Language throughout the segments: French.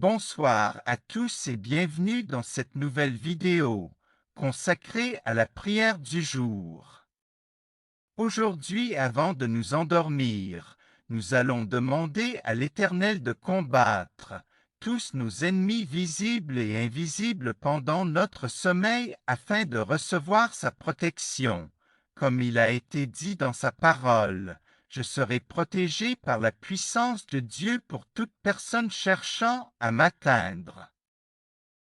Bonsoir à tous et bienvenue dans cette nouvelle vidéo consacrée à la prière du jour. Aujourd'hui, avant de nous endormir, nous allons demander à l'Éternel de combattre tous nos ennemis visibles et invisibles pendant notre sommeil afin de recevoir sa protection, comme il a été dit dans sa parole. Je serai protégé par la puissance de Dieu pour toute personne cherchant à m'atteindre.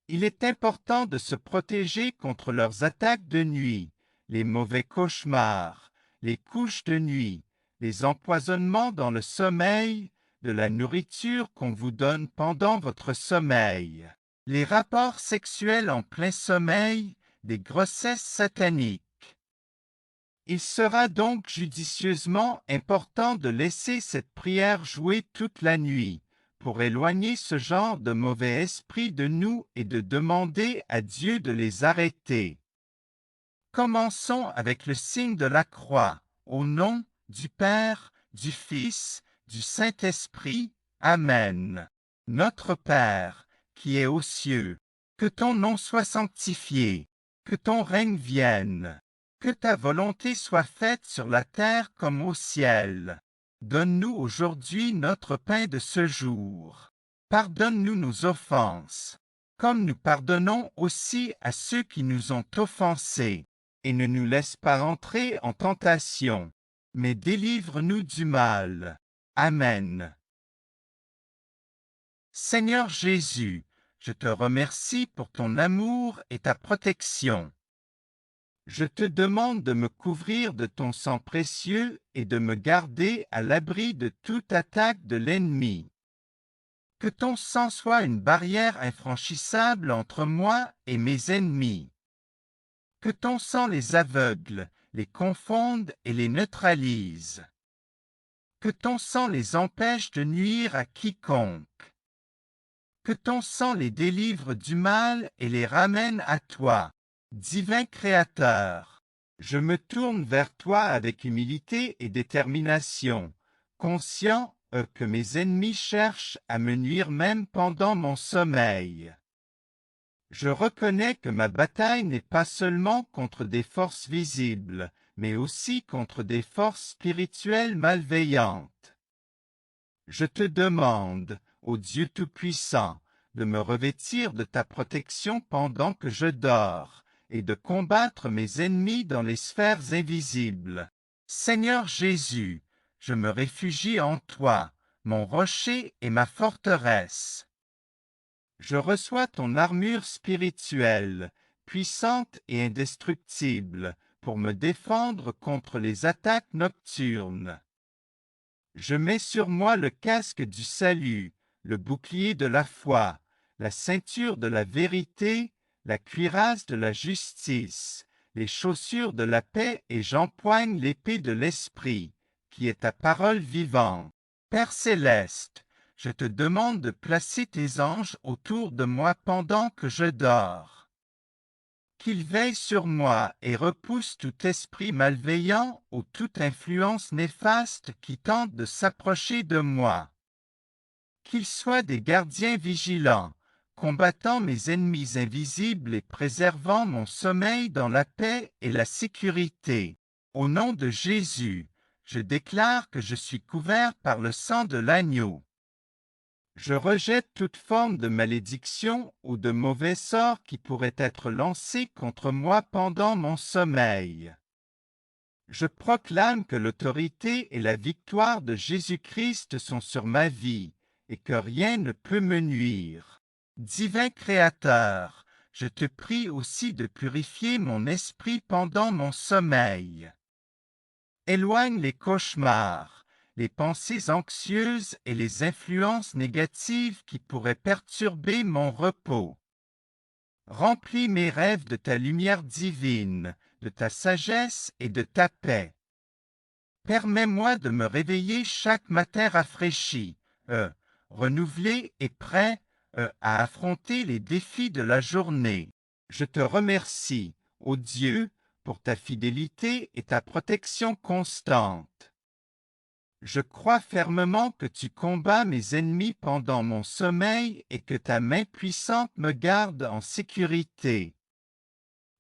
Il est important de se protéger contre leurs attaques de nuit, les mauvais cauchemars, les couches de nuit, les empoisonnements dans le sommeil, de la nourriture qu'on vous donne pendant votre sommeil, les rapports sexuels en plein sommeil, des grossesses sataniques. Il sera donc judicieusement important de laisser cette prière jouer toute la nuit, pour éloigner ce genre de mauvais esprits de nous et de demander à Dieu de les arrêter. Commençons avec le signe de la croix, au nom du Père, du Fils, du Saint-Esprit. Amen. Notre Père, qui es aux cieux, que ton nom soit sanctifié, que ton règne vienne. Que ta volonté soit faite sur la terre comme au ciel. Donne-nous aujourd'hui notre pain de ce jour. Pardonne-nous nos offenses, comme nous pardonnons aussi à ceux qui nous ont offensés. Et ne nous laisse pas entrer en tentation, mais délivre-nous du mal. Amen. Seigneur Jésus, je te remercie pour ton amour et ta protection. Je te demande de me couvrir de ton sang précieux et de me garder à l'abri de toute attaque de l'ennemi. Que ton sang soit une barrière infranchissable entre moi et mes ennemis. Que ton sang les aveugle, les confonde et les neutralise. Que ton sang les empêche de nuire à quiconque. Que ton sang les délivre du mal et les ramène à toi, divin Créateur. Je me tourne vers toi avec humilité et détermination, conscient que mes ennemis cherchent à me nuire même pendant mon sommeil. Je reconnais que ma bataille n'est pas seulement contre des forces visibles, mais aussi contre des forces spirituelles malveillantes. Je te demande, ô Dieu Tout-Puissant, de me revêtir de ta protection pendant que je dors, et de combattre mes ennemis dans les sphères invisibles. Seigneur Jésus, je me réfugie en toi, mon rocher et ma forteresse. Je reçois ton armure spirituelle, puissante et indestructible, pour me défendre contre les attaques nocturnes. Je mets sur moi le casque du salut, le bouclier de la foi, la ceinture de la vérité, la cuirasse de la justice, les chaussures de la paix et j'empoigne l'épée de l'Esprit, qui est ta parole vivante. Père céleste, je te demande de placer tes anges autour de moi pendant que je dors. Qu'ils veillent sur moi et repoussent tout esprit malveillant ou toute influence néfaste qui tente de s'approcher de moi. Qu'ils soient des gardiens vigilants, combattant mes ennemis invisibles et préservant mon sommeil dans la paix et la sécurité. Au nom de Jésus, je déclare que je suis couvert par le sang de l'agneau. Je rejette toute forme de malédiction ou de mauvais sort qui pourrait être lancé contre moi pendant mon sommeil. Je proclame que l'autorité et la victoire de Jésus-Christ sont sur ma vie et que rien ne peut me nuire. Divin Créateur, je te prie aussi de purifier mon esprit pendant mon sommeil. Éloigne les cauchemars, les pensées anxieuses et les influences négatives qui pourraient perturber mon repos. Remplis mes rêves de ta lumière divine, de ta sagesse et de ta paix. Permets-moi de me réveiller chaque matin rafraîchi, renouvelé et prêt à affronter les défis de la journée. Je te remercie, ô Dieu, pour ta fidélité et ta protection constante. Je crois fermement que tu combats mes ennemis pendant mon sommeil et que ta main puissante me garde en sécurité.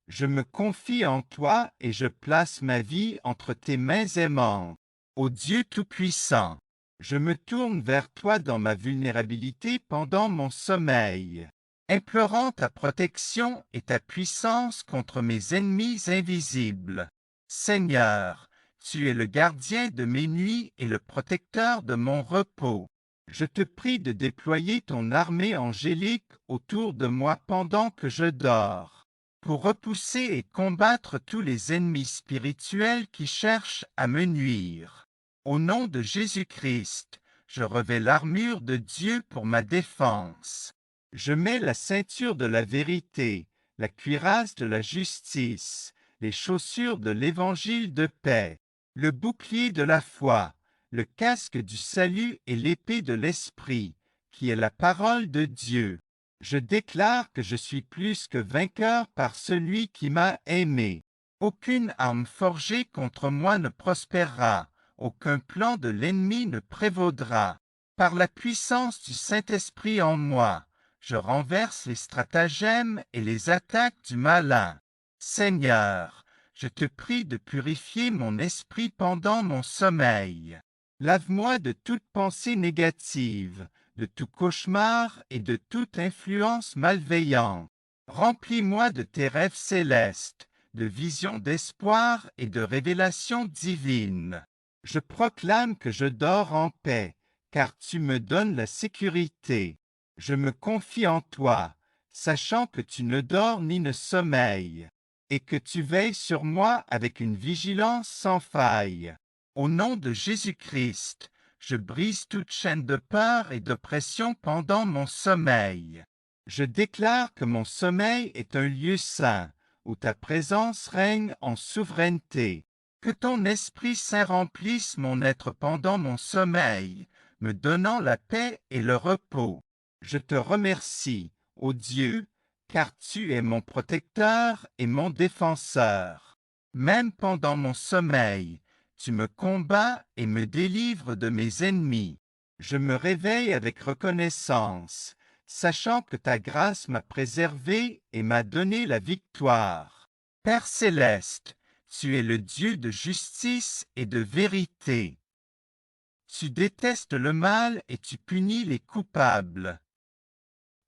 Je me confie en toi et je place ma vie entre tes mains aimantes. Ô Dieu Tout-Puissant, je me tourne vers toi dans ma vulnérabilité pendant mon sommeil, implorant ta protection et ta puissance contre mes ennemis invisibles. Seigneur, tu es le gardien de mes nuits et le protecteur de mon repos. Je te prie de déployer ton armée angélique autour de moi pendant que je dors, pour repousser et combattre tous les ennemis spirituels qui cherchent à me nuire. Au nom de Jésus-Christ, je revêts l'armure de Dieu pour ma défense. Je mets la ceinture de la vérité, la cuirasse de la justice, les chaussures de l'évangile de paix, le bouclier de la foi, le casque du salut et l'épée de l'esprit, qui est la parole de Dieu. Je déclare que je suis plus que vainqueur par celui qui m'a aimé. Aucune arme forgée contre moi ne prospérera, aucun plan de l'ennemi ne prévaudra. Par la puissance du Saint-Esprit en moi, je renverse les stratagèmes et les attaques du malin. Seigneur, je te prie de purifier mon esprit pendant mon sommeil. Lave-moi de toute pensée négative, de tout cauchemar et de toute influence malveillante. Remplis-moi de tes rêves célestes, de visions d'espoir et de révélations divines. Je proclame que je dors en paix, car tu me donnes la sécurité. Je me confie en toi, sachant que tu ne dors ni ne sommeilles, et que tu veilles sur moi avec une vigilance sans faille. Au nom de Jésus-Christ, je brise toute chaîne de peur et d'oppression pendant mon sommeil. Je déclare que mon sommeil est un lieu saint, où ta présence règne en souveraineté. Que ton Esprit Saint remplisse mon être pendant mon sommeil, me donnant la paix et le repos. Je te remercie, ô Dieu, car tu es mon protecteur et mon défenseur. Même pendant mon sommeil, tu me combats et me délivres de mes ennemis. Je me réveille avec reconnaissance, sachant que ta grâce m'a préservé et m'a donné la victoire. Père céleste, tu es le Dieu de justice et de vérité. Tu détestes le mal et tu punis les coupables.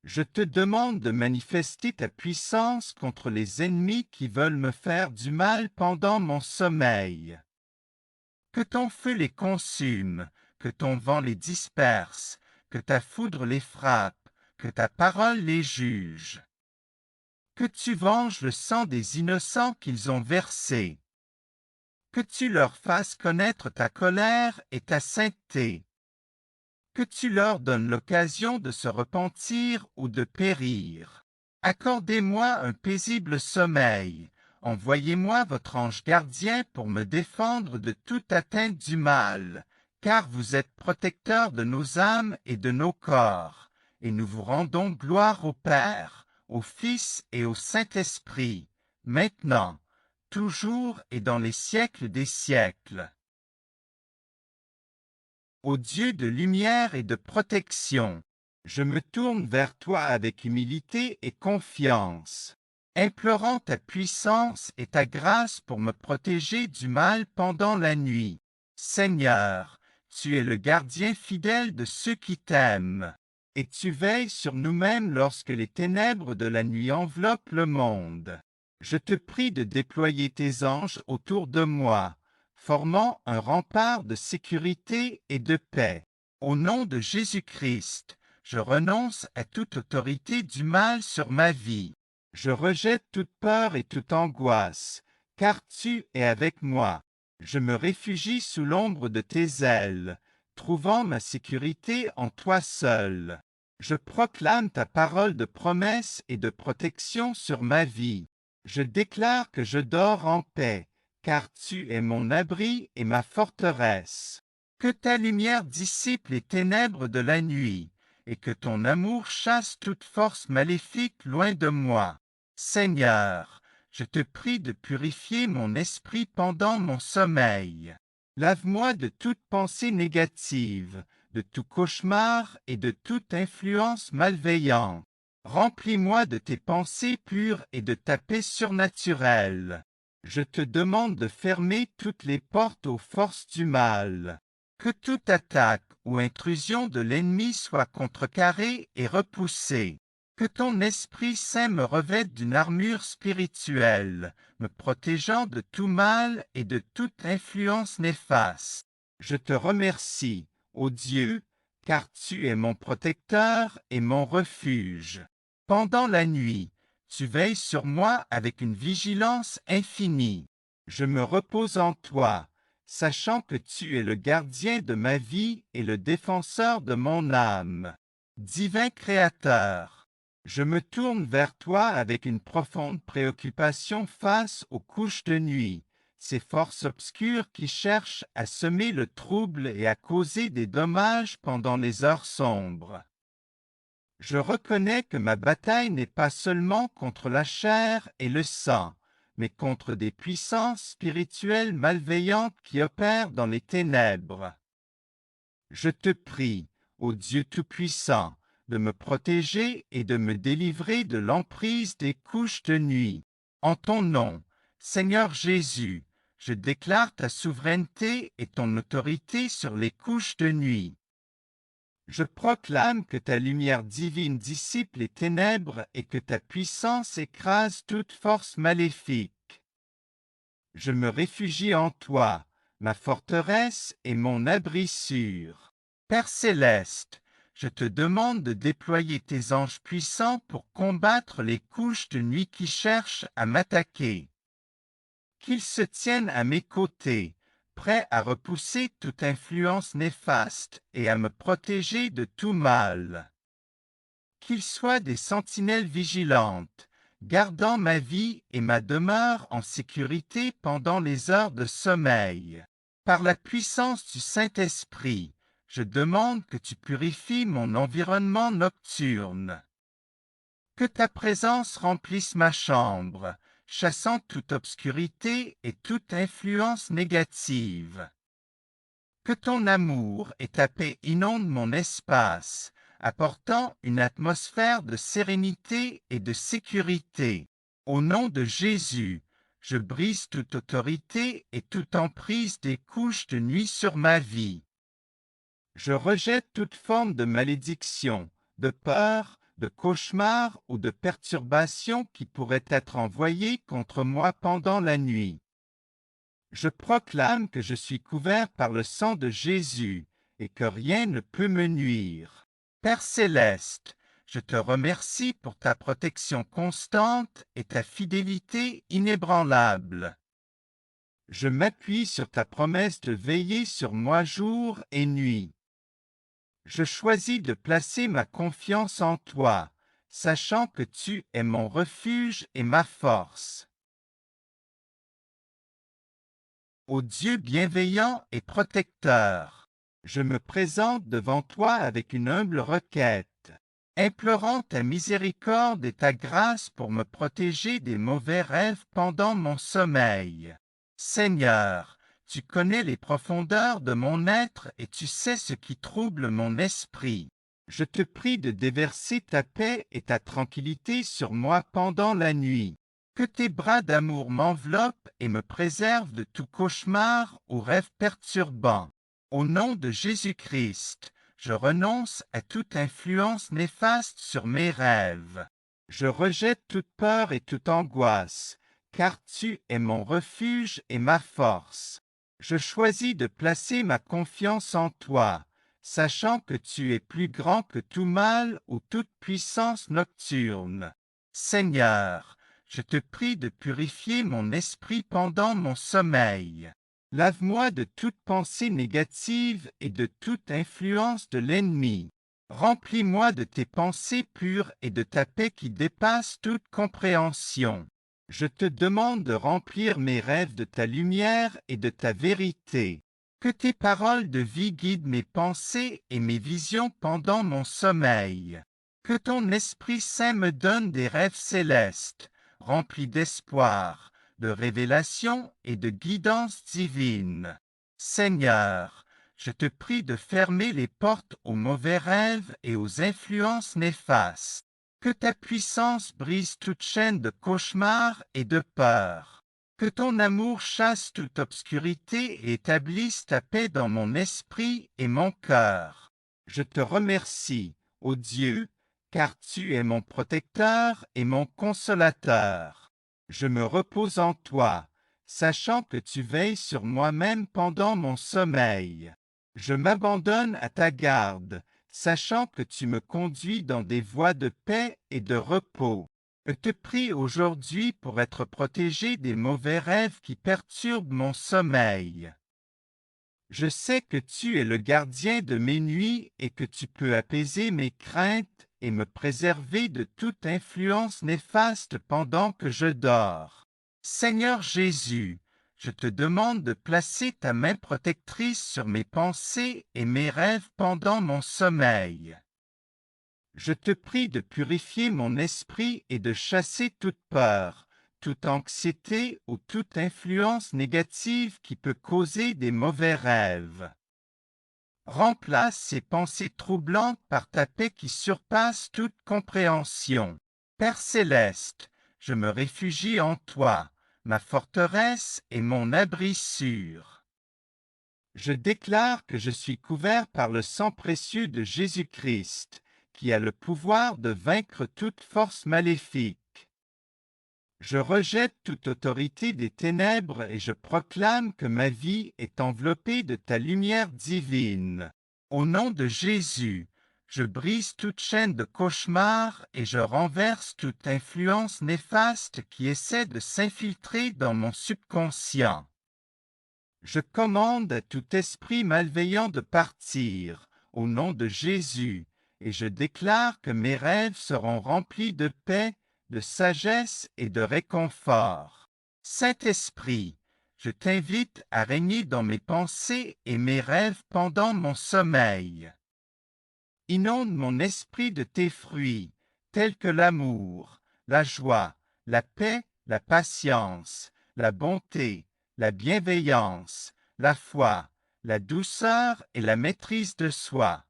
Je te demande de manifester ta puissance contre les ennemis qui veulent me faire du mal pendant mon sommeil. Que ton feu les consume, que ton vent les disperse, que ta foudre les frappe, que ta parole les juge. Que tu venges le sang des innocents qu'ils ont versé. Que tu leur fasses connaître ta colère et ta sainteté. Que tu leur donnes l'occasion de se repentir ou de périr. Accordez-moi un paisible sommeil. Envoyez-moi votre ange gardien pour me défendre de toute atteinte du mal, car vous êtes protecteur de nos âmes et de nos corps, et nous vous rendons gloire au Père, au Fils et au Saint-Esprit, maintenant, toujours et dans les siècles des siècles. Ô Dieu de lumière et de protection, je me tourne vers toi avec humilité et confiance, implorant ta puissance et ta grâce pour me protéger du mal pendant la nuit. Seigneur, tu es le gardien fidèle de ceux qui t'aiment, et tu veilles sur nous-mêmes lorsque les ténèbres de la nuit enveloppent le monde. Je te prie de déployer tes anges autour de moi, formant un rempart de sécurité et de paix. Au nom de Jésus-Christ, je renonce à toute autorité du mal sur ma vie. Je rejette toute peur et toute angoisse, car tu es avec moi. Je me réfugie sous l'ombre de tes ailes, trouvant ma sécurité en toi seul. Je proclame ta parole de promesse et de protection sur ma vie. Je déclare que je dors en paix, car tu es mon abri et ma forteresse. Que ta lumière dissipe les ténèbres de la nuit, et que ton amour chasse toute force maléfique loin de moi. Seigneur, je te prie de purifier mon esprit pendant mon sommeil. Lave-moi de toute pensée négative, de tout cauchemar et de toute influence malveillante. Remplis-moi de tes pensées pures et de ta paix surnaturelle. Je te demande de fermer toutes les portes aux forces du mal. Que toute attaque ou intrusion de l'ennemi soit contrecarrée et repoussée. Que ton Esprit Saint me revête d'une armure spirituelle, me protégeant de tout mal et de toute influence néfaste. Je te remercie, ô Dieu, car tu es mon protecteur et mon refuge. Pendant la nuit, tu veilles sur moi avec une vigilance infinie. Je me repose en toi, sachant que tu es le gardien de ma vie et le défenseur de mon âme. Divin Créateur, je me tourne vers toi avec une profonde préoccupation face aux couches de nuit, ces forces obscures qui cherchent à semer le trouble et à causer des dommages pendant les heures sombres. Je reconnais que ma bataille n'est pas seulement contre la chair et le sang, mais contre des puissances spirituelles malveillantes qui opèrent dans les ténèbres. Je te prie, ô Dieu Tout-Puissant, de me protéger et de me délivrer de l'emprise des couches de nuit. En ton nom, Seigneur Jésus, je déclare ta souveraineté et ton autorité sur les couches de nuit. Je proclame que ta lumière divine dissipe les ténèbres et que ta puissance écrase toute force maléfique. Je me réfugie en toi, ma forteresse et mon abri sûr. Père céleste, je te demande de déployer tes anges puissants pour combattre les couches de nuit qui cherchent à m'attaquer. Qu'ils se tiennent à mes côtés, prêts à repousser toute influence néfaste et à me protéger de tout mal. Qu'ils soient des sentinelles vigilantes, gardant ma vie et ma demeure en sécurité pendant les heures de sommeil. Par la puissance du Saint-Esprit, je demande que tu purifies mon environnement nocturne. Que ta présence remplisse ma chambre, chassant toute obscurité et toute influence négative. Que ton amour et ta paix inondent mon espace, apportant une atmosphère de sérénité et de sécurité. Au nom de Jésus, je brise toute autorité et toute emprise des couches de nuit sur ma vie. Je rejette toute forme de malédiction, de peur, de cauchemar ou de perturbation qui pourrait être envoyée contre moi pendant la nuit. Je proclame que je suis couvert par le sang de Jésus et que rien ne peut me nuire. Père céleste, je te remercie pour ta protection constante et ta fidélité inébranlable. Je m'appuie sur ta promesse de veiller sur moi jour et nuit. Je choisis de placer ma confiance en toi, sachant que tu es mon refuge et ma force. Ô Dieu bienveillant et protecteur, je me présente devant toi avec une humble requête, implorant ta miséricorde et ta grâce pour me protéger des mauvais rêves pendant mon sommeil. Seigneur, tu connais les profondeurs de mon être et tu sais ce qui trouble mon esprit. Je te prie de déverser ta paix et ta tranquillité sur moi pendant la nuit. Que tes bras d'amour m'enveloppent et me préservent de tout cauchemar ou rêve perturbant. Au nom de Jésus-Christ, je renonce à toute influence néfaste sur mes rêves. Je rejette toute peur et toute angoisse, car tu es mon refuge et ma force. Je choisis de placer ma confiance en toi, sachant que tu es plus grand que tout mal ou toute puissance nocturne. Seigneur, je te prie de purifier mon esprit pendant mon sommeil. Lave-moi de toute pensée négative et de toute influence de l'ennemi. Remplis-moi de tes pensées pures et de ta paix qui dépasse toute compréhension. Je te demande de remplir mes rêves de ta lumière et de ta vérité. Que tes paroles de vie guident mes pensées et mes visions pendant mon sommeil. Que ton Esprit Saint me donne des rêves célestes, remplis d'espoir, de révélation et de guidance divine. Seigneur, je te prie de fermer les portes aux mauvais rêves et aux influences néfastes. Que ta puissance brise toute chaîne de cauchemars et de peur. Que ton amour chasse toute obscurité et établisse ta paix dans mon esprit et mon cœur. Je te remercie, ô Dieu, car tu es mon protecteur et mon consolateur. Je me repose en toi, sachant que tu veilles sur moi-même pendant mon sommeil. Je m'abandonne à ta garde, sachant que tu me conduis dans des voies de paix et de repos. Je te prie aujourd'hui pour être protégé des mauvais rêves qui perturbent mon sommeil. Je sais que tu es le gardien de mes nuits et que tu peux apaiser mes craintes et me préserver de toute influence néfaste pendant que je dors. Seigneur Jésus, je te demande de placer ta main protectrice sur mes pensées et mes rêves pendant mon sommeil. Je te prie de purifier mon esprit et de chasser toute peur, toute anxiété ou toute influence négative qui peut causer des mauvais rêves. Remplace ces pensées troublantes par ta paix qui surpasse toute compréhension. Père céleste, je me réfugie en toi, ma forteresse et mon abri sûr. Je déclare que je suis couvert par le sang précieux de Jésus-Christ, qui a le pouvoir de vaincre toute force maléfique. Je rejette toute autorité des ténèbres et je proclame que ma vie est enveloppée de ta lumière divine. Au nom de Jésus, je brise toute chaîne de cauchemars et je renverse toute influence néfaste qui essaie de s'infiltrer dans mon subconscient. Je commande à tout esprit malveillant de partir, au nom de Jésus, et je déclare que mes rêves seront remplis de paix, de sagesse et de réconfort. Saint-Esprit, je t'invite à régner dans mes pensées et mes rêves pendant mon sommeil. Inonde mon esprit de tes fruits, tels que l'amour, la joie, la paix, la patience, la bonté, la bienveillance, la foi, la douceur et la maîtrise de soi.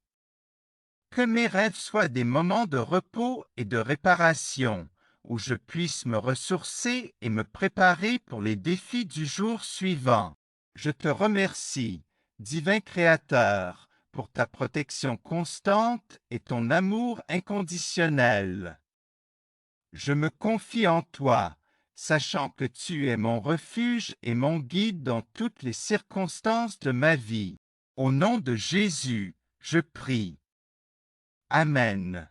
Que mes rêves soient des moments de repos et de réparation, où je puisse me ressourcer et me préparer pour les défis du jour suivant. Je te remercie, divin Créateur, pour ta protection constante et ton amour inconditionnel. Je me confie en toi, sachant que tu es mon refuge et mon guide dans toutes les circonstances de ma vie. Au nom de Jésus, je prie. Amen.